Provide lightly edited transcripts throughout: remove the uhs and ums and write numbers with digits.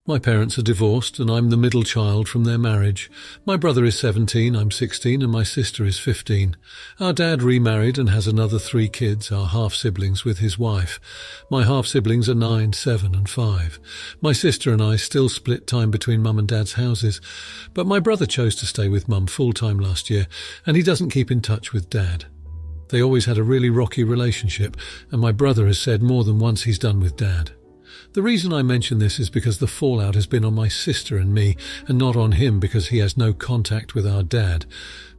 My parents are divorced and I'm the middle child from their marriage. My brother is 17, I'm 16 and my sister is 15. Our dad remarried and has another 3 kids, our half-siblings, with his wife. My half-siblings are 9, 7 and 5. My sister and I still split time between mum and dad's houses, but my brother chose to stay with mum full-time last year and he doesn't keep in touch with dad. They always had a really rocky relationship and my brother has said more than once he's done with dad. The reason I mention this is because the fallout has been on my sister and me, and not on him because he has no contact with our dad.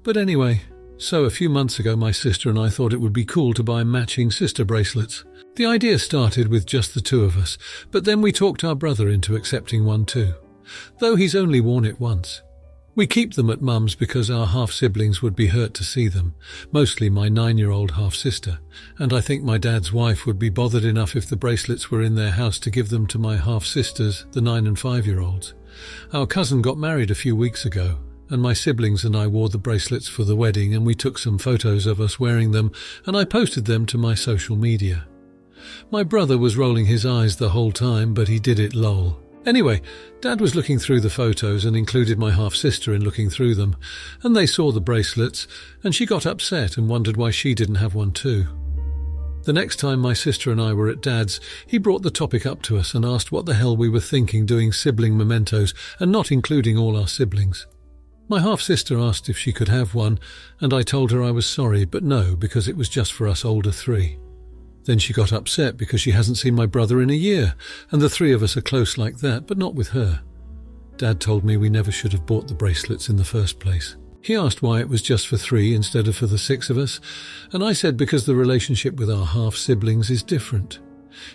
But anyway, so a few months ago my sister and I thought it would be cool to buy matching sister bracelets. The idea started with just the 2 of us, but then we talked our brother into accepting one too, though he's only worn it once. We keep them at mum's because our half-siblings would be hurt to see them, mostly my 9-year-old half-sister, and I think my dad's wife would be bothered enough if the bracelets were in their house to give them to my half-sisters, the 9 and 5-year-olds. Our cousin got married a few weeks ago, and my siblings and I wore the bracelets for the wedding and we took some photos of us wearing them and I posted them to my social media. My brother was rolling his eyes the whole time, but he did it lol. Anyway, Dad was looking through the photos and included my half-sister in looking through them, and they saw the bracelets, and she got upset and wondered why she didn't have one too. The next time my sister and I were at Dad's, he brought the topic up to us and asked what the hell we were thinking doing sibling mementos and not including all our siblings. My half-sister asked if she could have one, and I told her I was sorry, but no, because it was just for us older 3. Then she got upset because she hasn't seen my brother in a year, and the 3 of us are close like that, but not with her. Dad told me we never should have bought the bracelets in the first place. He asked why it was just for 3 instead of for the 6 of us, and I said because the relationship with our half-siblings is different.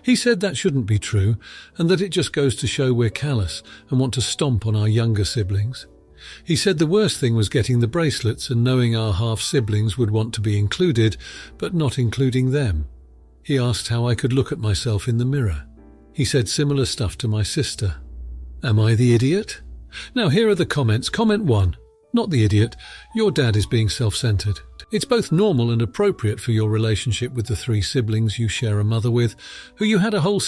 He said that shouldn't be true, and that it just goes to show we're callous and want to stomp on our younger siblings. He said the worst thing was getting the bracelets and knowing our half-siblings would want to be included, but not including them. He asked how I could look at myself in the mirror. He said similar stuff to my sister. Am I the idiot? Now here are the comments. Comment 1. Not the idiot. Your dad is being self-centered. It's both normal and appropriate for your relationship with the 3 siblings you share a mother with, who you had a whole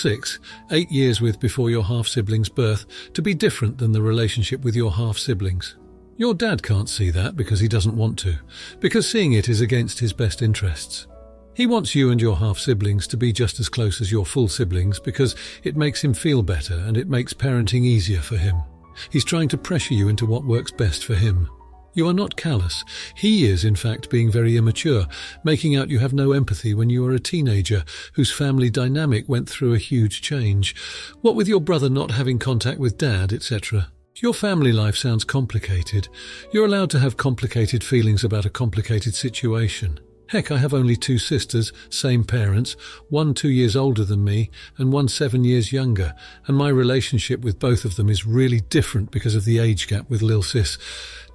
8 years with before your half-sibling's birth, to be different than the relationship with your half-siblings. Your dad can't see that because he doesn't want to, because seeing it is against his best interests. He wants you and your half-siblings to be just as close as your full siblings because it makes him feel better and it makes parenting easier for him. He's trying to pressure you into what works best for him. You are not callous. He is, in fact, being very immature, making out you have no empathy when you are a teenager whose family dynamic went through a huge change. What with your brother not having contact with dad, etc. Your family life sounds complicated. You're allowed to have complicated feelings about a complicated situation. Heck, I have only 2 sisters, same parents, one 2 years older than me and one 7 years younger, and my relationship with both of them is really different because of the age gap with Lil Sis.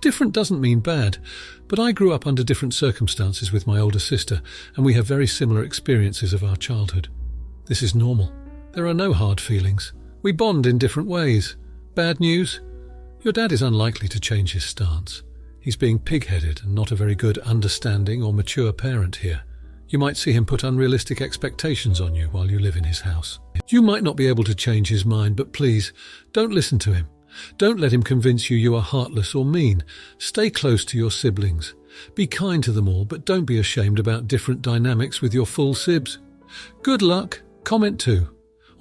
Different doesn't mean bad, but I grew up under different circumstances with my older sister, and we have very similar experiences of our childhood. This is normal. There are no hard feelings. We bond in different ways. Bad news? Your dad is unlikely to change his stance. He's being pig-headed and not a very good understanding or mature parent here. You might see him put unrealistic expectations on you while you live in his house. You might not be able to change his mind, but please, don't listen to him. Don't let him convince you you are heartless or mean. Stay close to your siblings. Be kind to them all, but don't be ashamed about different dynamics with your full sibs. Good luck. Comment 2.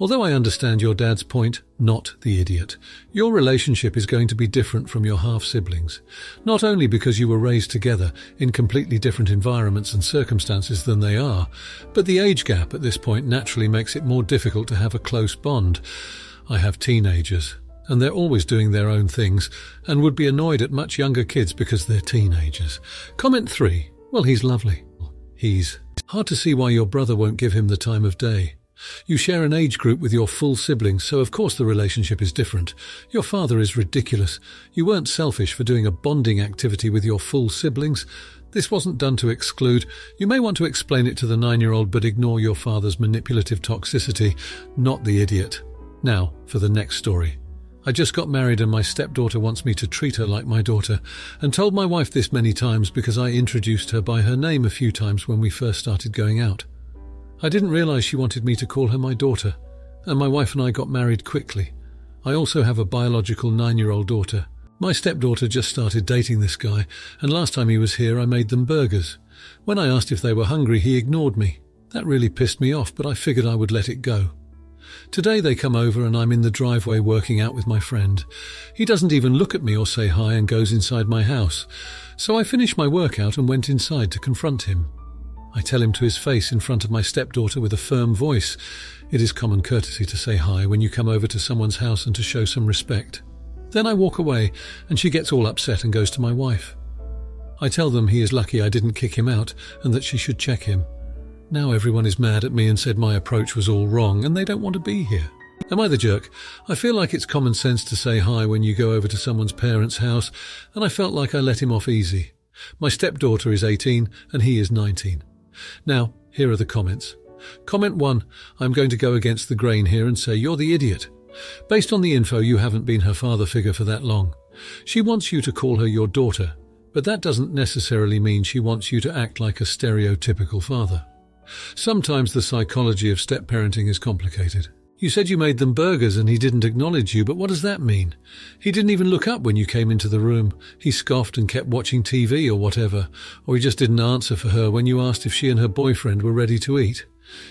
Although I understand your dad's point, not the idiot, your relationship is going to be different from your half-siblings. Not only because you were raised together in completely different environments and circumstances than they are, but the age gap at this point naturally makes it more difficult to have a close bond. I have teenagers, and they're always doing their own things, and would be annoyed at much younger kids because they're teenagers. Comment 3. Well, he's lovely. He's hard to see why your brother won't give him the time of day. You share an age group with your full siblings, so of course the relationship is different. Your father is ridiculous. You weren't selfish for doing a bonding activity with your full siblings. This wasn't done to exclude. You may want to explain it to the 9-year-old, but ignore your father's manipulative toxicity, not the idiot. Now, for the next story. I just got married and my stepdaughter wants me to treat her like my daughter, and told my wife this many times because I introduced her by her name a few times when we first started going out. I didn't realize she wanted me to call her my daughter, and my wife and I got married quickly. I also have a biological 9-year-old daughter. My stepdaughter just started dating this guy, and last time he was here I made them burgers. When I asked if they were hungry, he ignored me. That really pissed me off, but I figured I would let it go. Today they come over and I'm in the driveway working out with my friend. He doesn't even look at me or say hi and goes inside my house. So I finished my workout and went inside to confront him. I tell him to his face in front of my stepdaughter with a firm voice. It is common courtesy to say hi when you come over to someone's house and to show some respect. Then I walk away and she gets all upset and goes to my wife. I tell them he is lucky I didn't kick him out and that she should check him. Now everyone is mad at me and said my approach was all wrong and they don't want to be here. Am I the jerk? I feel like it's common sense to say hi when you go over to someone's parents' house, and I felt like I let him off easy. My stepdaughter is 18 and he is 19. Now, here are the comments. Comment 1. I'm going to go against the grain here and say you're the idiot. Based on the info, you haven't been her father figure for that long. She wants you to call her your daughter, but that doesn't necessarily mean she wants you to act like a stereotypical father. Sometimes the psychology of step-parenting is complicated. You said you made them burgers and he didn't acknowledge you, but what does that mean? He didn't even look up when you came into the room. He scoffed and kept watching TV or whatever, or he just didn't answer for her when you asked if she and her boyfriend were ready to eat.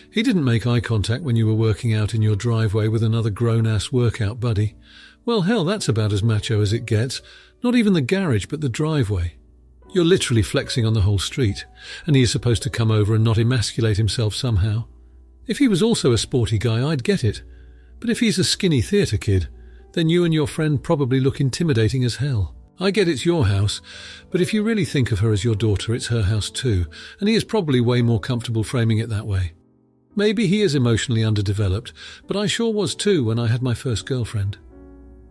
He didn't make eye contact when you were working out in your driveway with another grown-ass workout buddy. Well, hell, that's about as macho as it gets. Not even the garage, but the driveway. You're literally flexing on the whole street, and he is supposed to come over and not emasculate himself somehow. If he was also a sporty guy, I'd get it. But if he's a skinny theatre kid, then you and your friend probably look intimidating as hell. I get it's your house, but if you really think of her as your daughter, it's her house too, and he is probably way more comfortable framing it that way. Maybe he is emotionally underdeveloped, but I sure was too when I had my first girlfriend.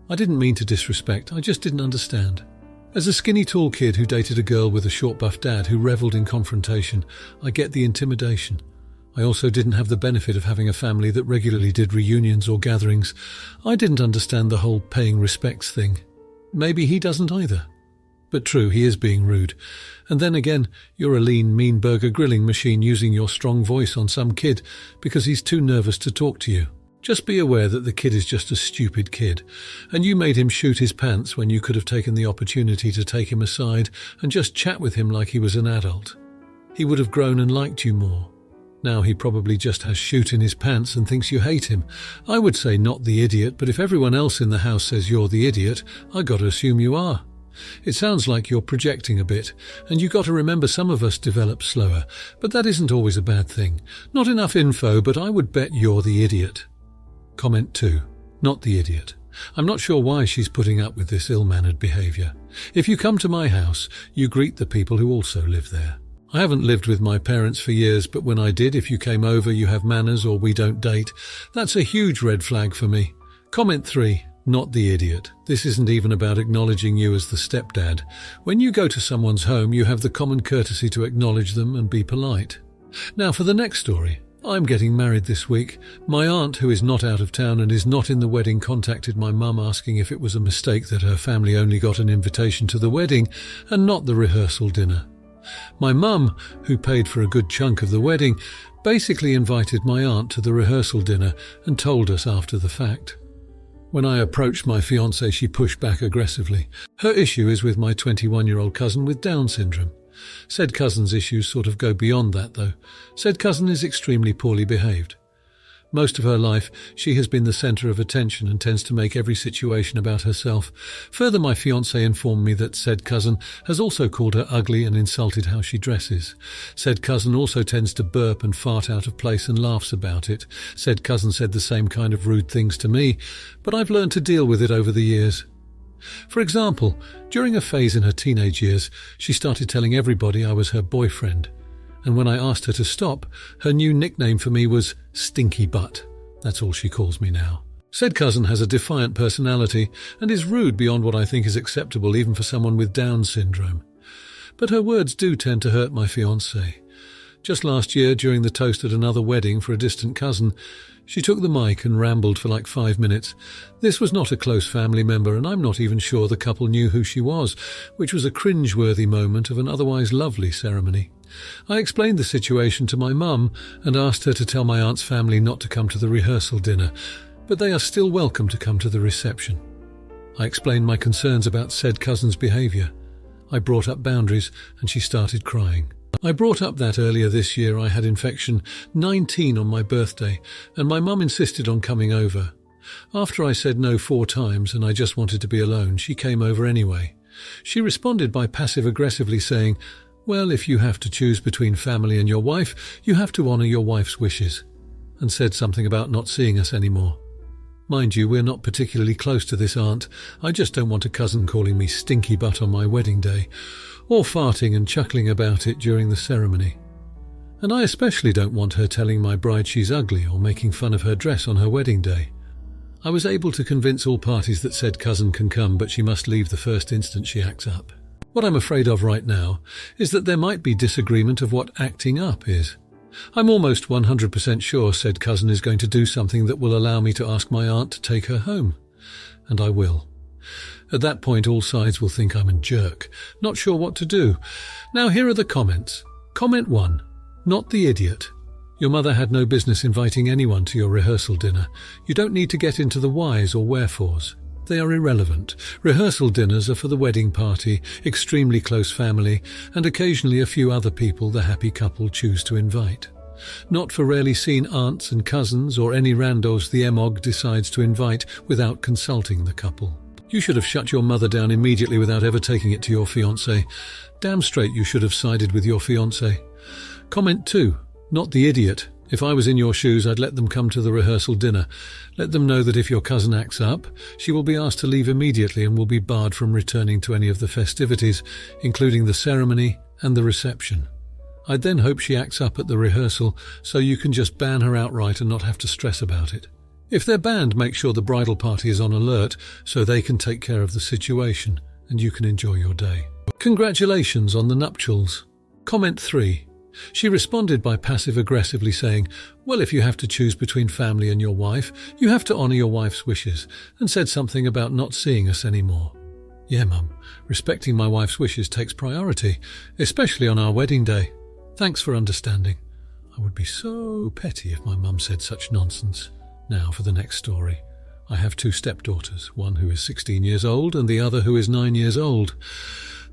I didn't mean to disrespect, I just didn't understand. As a skinny tall kid who dated a girl with a short buff dad who revelled in confrontation, I get the intimidation. I also didn't have the benefit of having a family that regularly did reunions or gatherings. I didn't understand the whole paying respects thing. Maybe he doesn't either. But true, he is being rude. And then again, you're a lean, mean burger grilling machine using your strong voice on some kid because he's too nervous to talk to you. Just be aware that the kid is just a stupid kid, and you made him shoot his pants when you could have taken the opportunity to take him aside and just chat with him like he was an adult. He would have grown and liked you more. Now he probably just has shoot in his pants and thinks you hate him. I would say not the idiot, but if everyone else in the house says you're the idiot, I got to assume you are. It sounds like you're projecting a bit, and you got to remember some of us develop slower, but that isn't always a bad thing. Not enough info, but I would bet you're the idiot. Comment 2. Not the idiot. I'm not sure why she's putting up with this ill-mannered behaviour. If you come to my house, you greet the people who also live there. I haven't lived with my parents for years, but when I did, if you came over, you have manners or we don't date. That's a huge red flag for me. Comment 3. Not the idiot. This isn't even about acknowledging you as the stepdad. When you go to someone's home, you have the common courtesy to acknowledge them and be polite. Now for the next story. I'm getting married this week. My aunt, who is not out of town and is not in the wedding, contacted my mum asking if it was a mistake that her family only got an invitation to the wedding and not the rehearsal dinner. My mum, who paid for a good chunk of the wedding, basically invited my aunt to the rehearsal dinner and told us after the fact. When I approached my fiancée, she pushed back aggressively. Her issue is with my 21-year-old cousin with Down syndrome. Said cousin's issues sort of go beyond that, though. Said cousin is extremely poorly behaved. Most of her life, she has been the centre of attention and tends to make every situation about herself. Further, my fiancé informed me that said cousin has also called her ugly and insulted how she dresses. Said cousin also tends to burp and fart out of place and laughs about it. Said cousin said the same kind of rude things to me, but I've learned to deal with it over the years. For example, during a phase in her teenage years, she started telling everybody I was her boyfriend. And when I asked her to stop, her new nickname for me was Stinky Butt. That's all she calls me now. Said cousin has a defiant personality and is rude beyond what I think is acceptable even for someone with Down syndrome. But her words do tend to hurt my fiancé. Just last year, during the toast at another wedding for a distant cousin, she took the mic and rambled for like 5 minutes. This was not a close family member, and I'm not even sure the couple knew who she was, which was a cringe-worthy moment of an otherwise lovely ceremony. I explained the situation to my mum and asked her to tell my aunt's family not to come to the rehearsal dinner, but they are still welcome to come to the reception. I explained my concerns about said cousin's behaviour. I brought up boundaries and she started crying. I brought up that earlier this year I had infection 19 on my birthday and my mum insisted on coming over. After I said no 4 times and I just wanted to be alone, she came over anyway. She responded by passive-aggressively saying, "Well, if you have to choose between family and your wife, you have to honour your wife's wishes," and said something about not seeing us anymore. Mind you, we're not particularly close to this aunt. I just don't want a cousin calling me stinky butt on my wedding day, or farting and chuckling about it during the ceremony. And I especially don't want her telling my bride she's ugly or making fun of her dress on her wedding day. I was able to convince all parties that said cousin can come, but she must leave the first instant she acts up. What I'm afraid of right now is that there might be disagreement of what acting up is. I'm almost 100% sure said cousin is going to do something that will allow me to ask my aunt to take her home. And I will. At that point, all sides will think I'm a jerk, not sure what to do. Now here are the comments. Comment 1. Not the idiot. Your mother had no business inviting anyone to your rehearsal dinner. You don't need to get into the whys or wherefores. They are irrelevant. Rehearsal dinners are for the wedding party, extremely close family, and occasionally a few other people the happy couple choose to invite. Not for rarely seen aunts and cousins or any randos the MOG decides to invite without consulting the couple. You should have shut your mother down immediately without ever taking it to your fiancé. Damn straight you should have sided with your fiancé. Comment 2. Not the idiot. If I was in your shoes, I'd let them come to the rehearsal dinner. Let them know that if your cousin acts up, she will be asked to leave immediately and will be barred from returning to any of the festivities, including the ceremony and the reception. I'd then hope she acts up at the rehearsal, so you can just ban her outright and not have to stress about it. If they're banned, make sure the bridal party is on alert so they can take care of the situation and you can enjoy your day. Congratulations on the nuptials. Comment 3. She responded by passive-aggressively saying, "Well, if you have to choose between family and your wife, you have to honour your wife's wishes," and said something about not seeing us anymore. Yeah, Mum, respecting my wife's wishes takes priority, especially on our wedding day. Thanks for understanding. I would be so petty if my mum said such nonsense. Now for the next story. I have 2 stepdaughters, one who is 16 years old and the other who is 9 years old.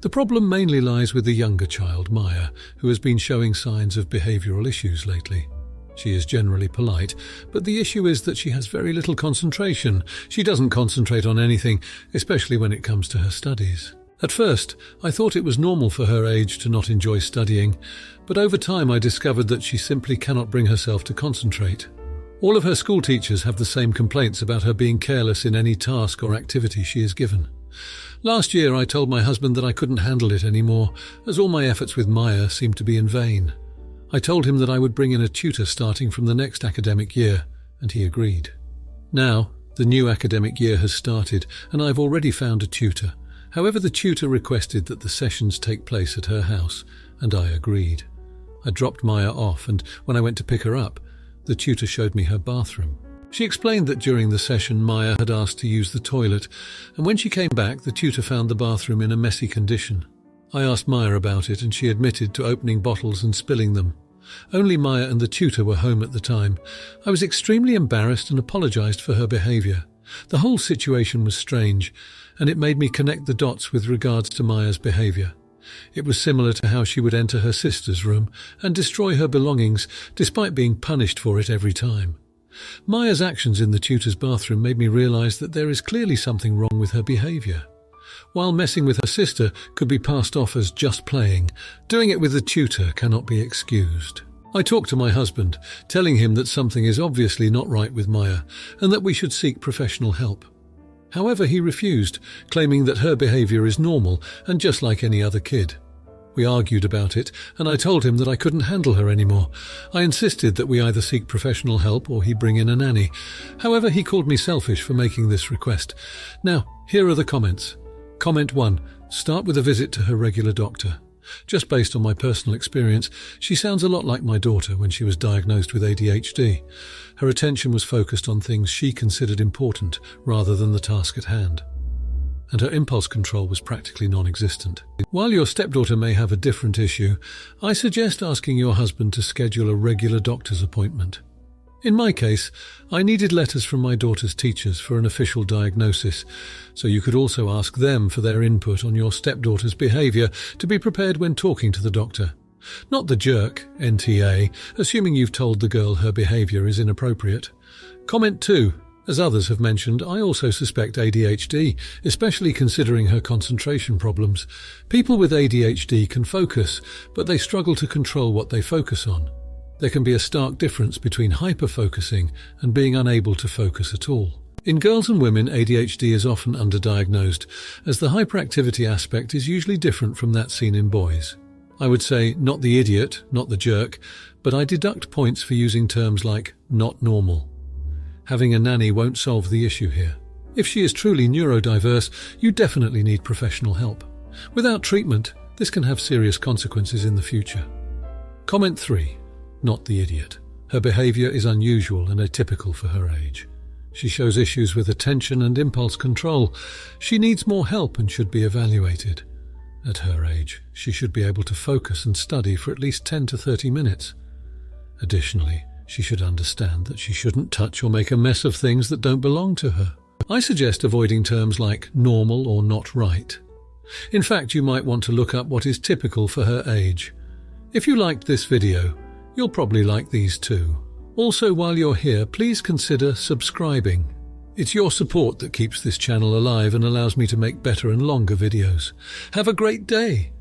The problem mainly lies with the younger child, Maya, who has been showing signs of behavioural issues lately. She is generally polite, but the issue is that she has very little concentration. She doesn't concentrate on anything, especially when it comes to her studies. At first, I thought it was normal for her age to not enjoy studying, but over time I discovered that she simply cannot bring herself to concentrate. All of her school teachers have the same complaints about her being careless in any task or activity she is given. Last year I told my husband that I couldn't handle it anymore, as all my efforts with Maya seemed to be in vain. I told him that I would bring in a tutor starting from the next academic year, and he agreed. Now, the new academic year has started, and I've already found a tutor. However, the tutor requested that the sessions take place at her house, and I agreed. I dropped Maya off, and when I went to pick her up, the tutor showed me her bathroom. She explained that during the session Maya had asked to use the toilet, and when she came back the tutor found the bathroom in a messy condition. I asked Maya about it and she admitted to opening bottles and spilling them. Only Maya and the tutor were home at the time. I was extremely embarrassed and apologised for her behaviour. The whole situation was strange, and it made me connect the dots with regards to Maya's behaviour. It was similar to how she would enter her sister's room and destroy her belongings, despite being punished for it every time. Maya's actions in the tutor's bathroom made me realise that there is clearly something wrong with her behaviour. While messing with her sister could be passed off as just playing, doing it with the tutor cannot be excused. I talked to my husband, telling him that something is obviously not right with Maya and that we should seek professional help. However, he refused, claiming that her behaviour is normal and just like any other kid. We argued about it, and I told him that I couldn't handle her anymore. I insisted that we either seek professional help or he bring in a nanny. However, he called me selfish for making this request. Now, here are the comments. Comment 1. Start with a visit to her regular doctor. Just based on my personal experience, she sounds a lot like my daughter when she was diagnosed with ADHD. Her attention was focused on things she considered important rather than the task at hand, and her impulse control was practically non-existent. While your stepdaughter may have a different issue, I suggest asking your husband to schedule a regular doctor's appointment. In my case, I needed letters from my daughter's teachers for an official diagnosis, so you could also ask them for their input on your stepdaughter's behaviour to be prepared when talking to the doctor. Not the jerk, NTA, assuming you've told the girl her behaviour is inappropriate. Comment 2. As others have mentioned, I also suspect ADHD, especially considering her concentration problems. People with ADHD can focus, but they struggle to control what they focus on. There can be a stark difference between hyper-focusing and being unable to focus at all. In girls and women, ADHD is often underdiagnosed, as the hyperactivity aspect is usually different from that seen in boys. I would say not the idiot, not the jerk, but I deduct points for using terms like not normal. Having a nanny won't solve the issue here. If she is truly neurodiverse, you definitely need professional help. Without treatment, this can have serious consequences in the future. Comment 3. Not the idiot. Her behaviour is unusual and atypical for her age. She shows issues with attention and impulse control. She needs more help and should be evaluated. At her age, she should be able to focus and study for at least 10 to 30 minutes. Additionally, she should understand that she shouldn't touch or make a mess of things that don't belong to her. I suggest avoiding terms like normal or not right. In fact, you might want to look up what is typical for her age. If you liked this video, you'll probably like these too. Also, while you're here, please consider subscribing. It's your support that keeps this channel alive and allows me to make better and longer videos. Have a great day!